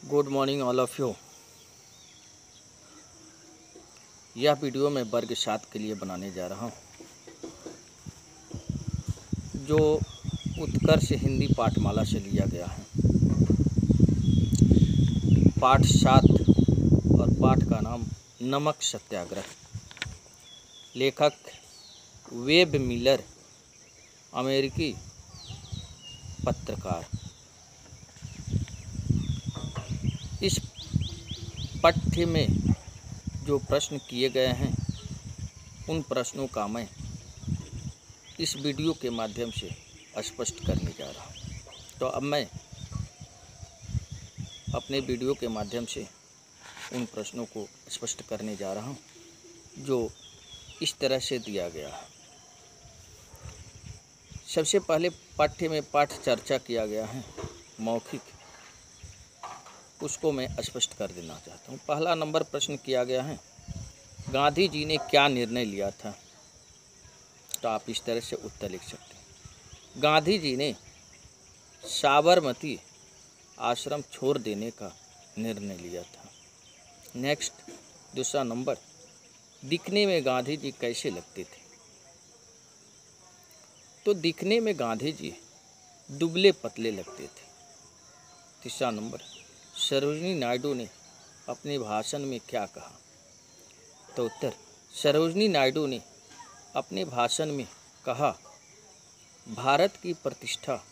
Good morning all of you. यह video मैं वर्ग 7 के लिए बनाने जा रहा हूँ, जो उत्कर्ष हिंदी पाठमाला से लिया गया है। पाठ 7 और पाठ का नाम नमक सत्याग्रह। लेखक वेब मिलर, अमेरिकी पत्रकार। इस पाठ्य में जो प्रश्न किए गए हैं उन प्रश्नों का मैं इस वीडियो के माध्यम से स्पष्ट करने जा रहा हूँ। तो अब मैं अपने वीडियो के माध्यम से उन प्रश्नों को स्पष्ट करने जा रहा हूँ, जो इस तरह से दिया गया है। सबसे पहले पाठ्य में पाठ चर्चा किया गया है मौखिक, उसको मैं स्पष्ट कर देना चाहता हूँ। पहला नंबर प्रश्न किया गया है, गांधी जी ने क्या निर्णय लिया था? तो आप इस तरह से उत्तर लिख सकते हैं। गांधी जी ने साबरमती आश्रम छोड़ देने का निर्णय लिया था। नेक्स्ट, दूसरा नंबर, दिखने में गांधी जी कैसे लगते थे? तो दिखने में गांधी जी दुबले पतले लगते थे। तीसरा नंबर, सरोजिनी नायडू ने अपने भाषण में क्या कहा? तो उत्तर, सरोजिनी नायडू ने अपने भाषण में कहा, भारत की प्रतिष्ठा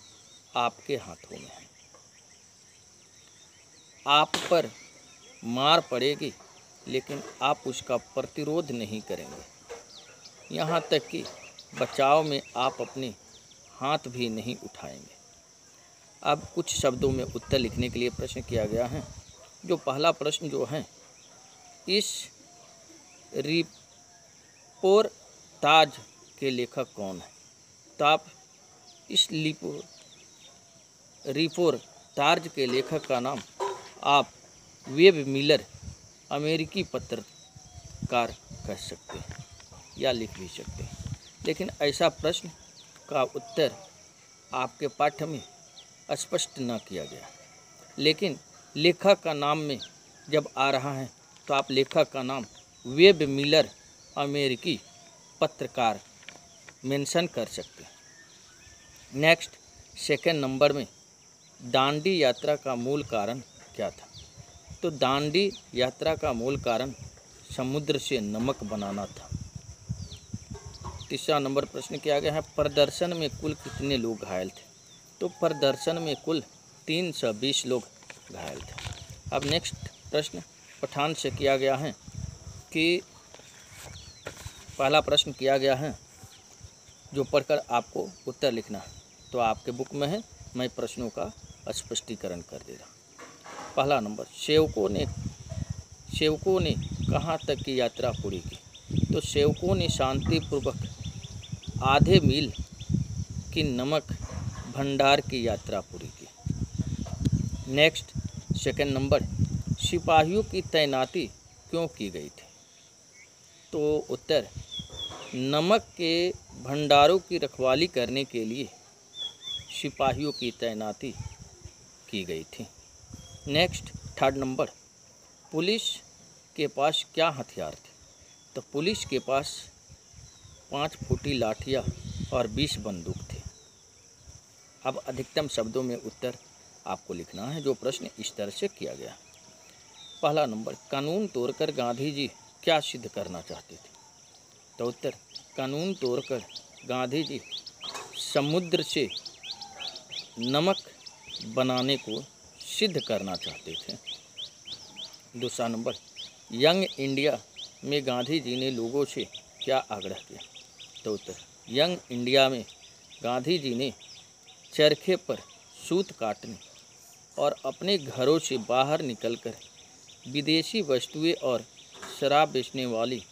आपके हाथों में है। आप पर मार पड़ेगी लेकिन आप उसका प्रतिरोध नहीं करेंगे, यहाँ तक कि बचाव में आप अपने हाथ भी नहीं उठाएंगे। अब कुछ शब्दों में उत्तर लिखने के लिए प्रश्न किया गया है। जो पहला प्रश्न जो है, इस रिपोर्ताज के लेखक कौन है? तो आप इस रिपोर्ताज के लेखक का नाम आप वेब मिलर, अमेरिकी पत्रकार कह सकते हैं या लिख भी सकते हैं। लेकिन ऐसा प्रश्न का उत्तर आपके पाठ्य में स्पष्ट न किया गया। लेकिन लेखक का नाम में जब आ रहा है तो आप लेखक का नाम वेब मिलर, अमेरिकी पत्रकार मेंशन कर सकते हैं। नेक्स्ट, सेकेंड नंबर में, दांडी यात्रा का मूल कारण क्या था? तो दांडी यात्रा का मूल कारण समुद्र से नमक बनाना था। तीसरा नंबर प्रश्न किया गया है, प्रदर्शन में कुल कितने लोग घायल थे? तो प्रदर्शन में कुल 320 लोग घायल थे। अब नेक्स्ट प्रश्न पठान से किया गया है कि पहला प्रश्न किया गया है जो पढ़कर आपको उत्तर लिखना है। तो आपके बुक में है, मैं प्रश्नों का स्पष्टीकरण कर दे रहा हूँ। पहला नंबर, सेवकों ने कहाँ तक की यात्रा पूरी की? तो सेवकों ने शांतिपूर्वक आधे मील की नमक भंडार की यात्रा पूरी की। नेक्स्ट, सेकंड नंबर, सिपाहियों की तैनाती क्यों की गई थी? तो उत्तर, नमक के भंडारों की रखवाली करने के लिए सिपाहियों की तैनाती की गई थी। नेक्स्ट, थर्ड नंबर, पुलिस के पास क्या हथियार थे? तो पुलिस के पास 5 फुटी लाठियाँ और 20 बंदूक थे। अब अधिकतम शब्दों में उत्तर आपको लिखना है, जो प्रश्न इस तरह से किया गया। पहला नंबर, कानून तोड़कर गांधी जी क्या सिद्ध करना चाहते थे? तो उत्तर, कानून तोड़कर गांधी जी समुद्र से नमक बनाने को सिद्ध करना चाहते थे। दूसरा नंबर, यंग इंडिया में गांधी जी ने लोगों से क्या आग्रह किया? तो उत्तर, यंग इंडिया में गांधी जी ने चरखे पर सूत काटने और अपने घरों से बाहर निकलकर विदेशी वस्तुएं और शराब बेचने वाली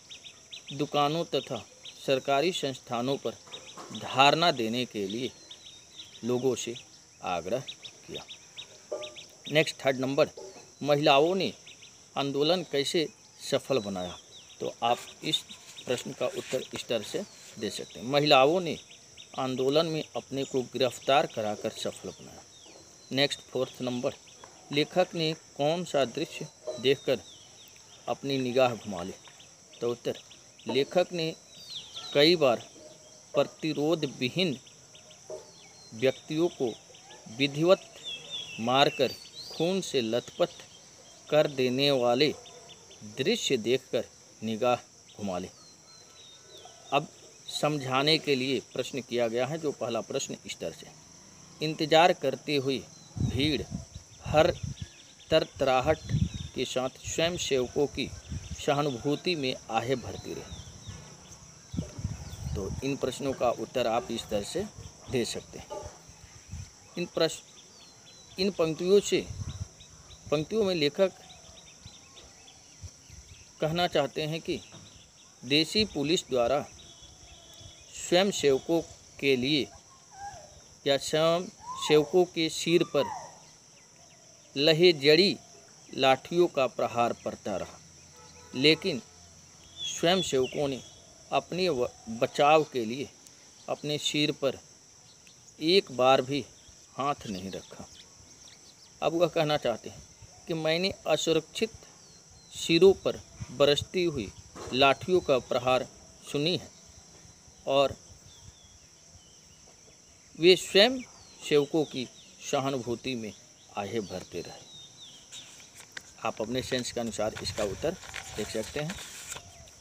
दुकानों तथा सरकारी संस्थानों पर धारणा देने के लिए लोगों से आग्रह किया। नेक्स्ट, थर्ड नंबर, महिलाओं ने आंदोलन कैसे सफल बनाया? तो आप इस प्रश्न का उत्तर इस तरह से दे सकते हैं, महिलाओं ने आंदोलन में अपने को गिरफ्तार कराकर सफल बनाया। नेक्स्ट, फोर्थ नंबर, लेखक ने कौन सा दृश्य देखकर अपनी निगाह घुमा ली? तो उत्तर, लेखक ने कई बार प्रतिरोध विहीन व्यक्तियों को विधिवत मारकर खून से लथपथ कर देने वाले दृश्य देखकर निगाह घुमा ले। अब समझाने के लिए प्रश्न किया गया है, जो पहला प्रश्न इस तरह से, इंतजार करते हुए भीड़ हर तरतराहट के साथ स्वयं सेवकों की सहानुभूति में आहें भरती रही। तो इन प्रश्नों का उत्तर आप इस तरह से दे सकते हैं। इन पंक्तियों में लेखक कहना चाहते हैं कि देसी पुलिस द्वारा स्वयं सेवकों के लिए या स्वयं सेवकों के सिर पर लहेजड़ी लाठियों का प्रहार पड़ता रहा, लेकिन स्वयं सेवकों ने अपने बचाव के लिए अपने सिर पर एक बार भी हाथ नहीं रखा। अब वह कहना चाहते हैं कि मैंने असुरक्षित सिरों पर बरसती हुई लाठियों का प्रहार सुनी है और वे स्वयं सेवकों की सहानुभूति में आहें भरते रहे। आप अपने सेंस के अनुसार इसका उत्तर देख सकते हैं।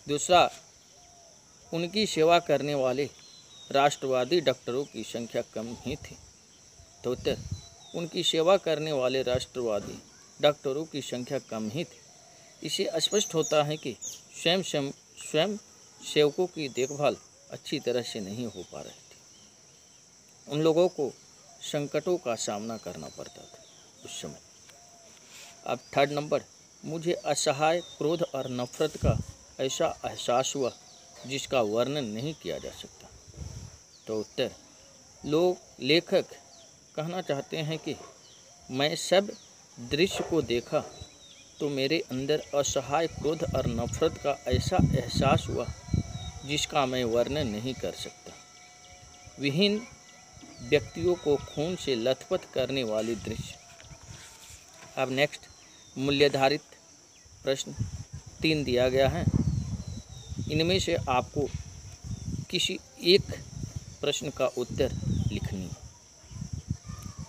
दूसरा, उनकी सेवा करने वाले राष्ट्रवादी डॉक्टरों की संख्या कम ही थी। तो उत्तर, उनकी सेवा करने वाले राष्ट्रवादी डॉक्टरों की संख्या कम ही थी। इससे स्पष्ट होता है कि स्वयं सेवकों की देखभाल अच्छी तरह से नहीं हो पा रही थी। उन लोगों को संकटों का सामना करना पड़ता था उस समय। अब थर्ड नंबर, मुझे असहाय क्रोध और नफरत का ऐसा एहसास हुआ जिसका वर्णन नहीं किया जा सकता। तो उत्तर, लेखक कहना चाहते हैं कि मैं सब दृश्य को देखा तो मेरे अंदर असहाय क्रोध और नफरत का ऐसा एहसास हुआ जिसका मैं वर्णन नहीं कर सकता। विहीन व्यक्तियों को खून से लथपथ करने वाली दृश्य। अब नेक्स्ट, मूल्यधारित प्रश्न 3 दिया गया है। इनमें से आपको किसी एक प्रश्न का उत्तर लिखनी है।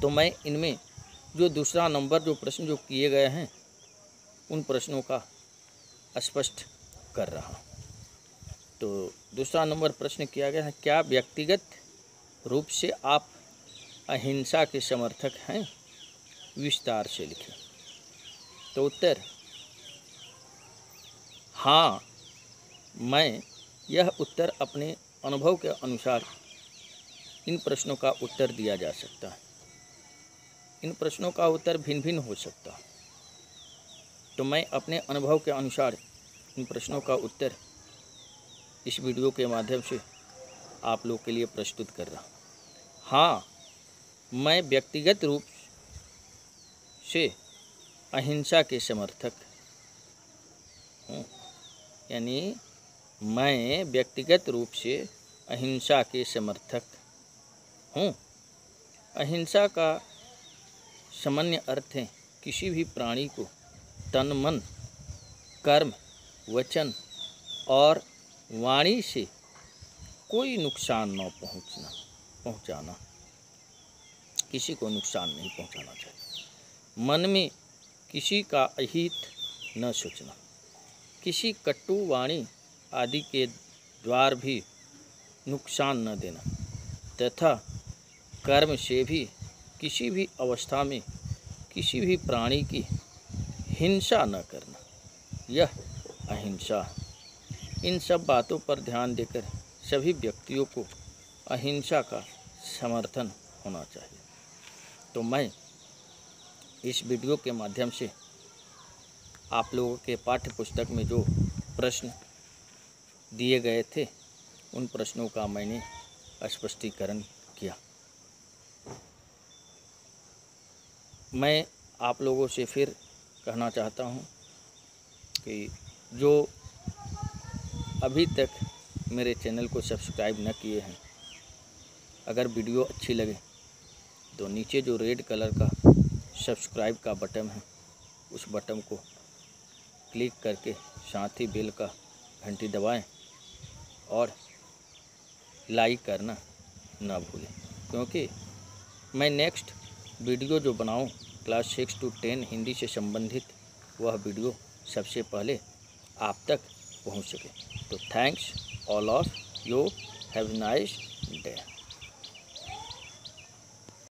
तो मैं इनमें जो दूसरा नंबर जो प्रश्न जो किए गए हैं उन प्रश्नों का स्पष्ट कर रहा हूँ। तो दूसरा नंबर प्रश्न किया गया है, क्या व्यक्तिगत रूप से आप अहिंसा के समर्थक हैं? विस्तार से लिखें। तो उत्तर, हाँ, मैं यह उत्तर अपने अनुभव के अनुसार इन प्रश्नों का उत्तर दिया जा सकता है। इन प्रश्नों का उत्तर भिन्न भिन्न हो सकता है। तो मैं अपने अनुभव के अनुसार इन प्रश्नों का उत्तर इस वीडियो के माध्यम से आप लोग के लिए प्रस्तुत कर रहा हूँ। हाँ, मैं व्यक्तिगत रूप से अहिंसा के समर्थक हूँ। यानी मैं व्यक्तिगत रूप से अहिंसा के समर्थक हूँ। अहिंसा का सामान्य अर्थ है किसी भी प्राणी को तन, मन, कर्म, वचन और वाणी से कोई नुकसान न पहुँचाना। किसी को नुकसान नहीं पहुँचाना चाहिए। मन में किसी का अहित न सोचना, किसी कटु वाणी आदि के द्वार भी नुकसान न देना तथा कर्म से भी किसी भी अवस्था में किसी भी प्राणी की हिंसा न करना, यह अहिंसा। इन सब बातों पर ध्यान देकर सभी व्यक्तियों को अहिंसा का समर्थन होना चाहिए। तो मैं इस वीडियो के माध्यम से आप लोगों के पाठ्य पुस्तक में जो प्रश्न दिए गए थे उन प्रश्नों का मैंने स्पष्टीकरण किया। मैं आप लोगों से फिर कहना चाहता हूँ कि जो अभी तक मेरे चैनल को सब्सक्राइब न किए हैं, अगर वीडियो अच्छी लगे तो नीचे जो रेड कलर का सब्सक्राइब का बटन है, उस बटन को क्लिक करके साथ ही बेल का घंटी दबाएं और लाइक करना ना भूलें, क्योंकि मैं नेक्स्ट वीडियो जो बनाऊं क्लास 6 to 10 हिंदी से संबंधित, वह वीडियो सबसे पहले आप तक पहुंच सके। तो thanks all of you, have nice day.